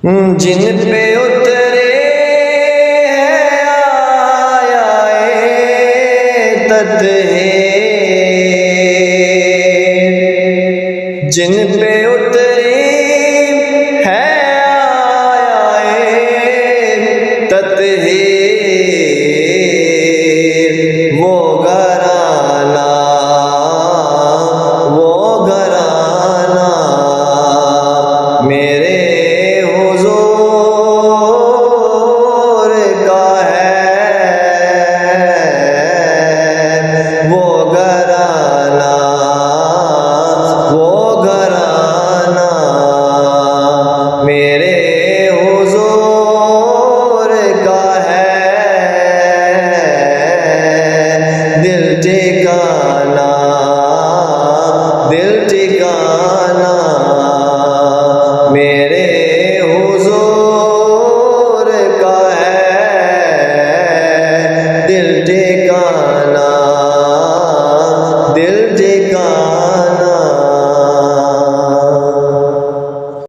جن پہ اترے آیا تطہیر، جن پہ اتری ہے آیا تطہیر، وہ گھرانہ میرے حضور کا ہے، وہ گھرانہ میرے حضور کا ہے، دل ٹھکانہ میرے حضور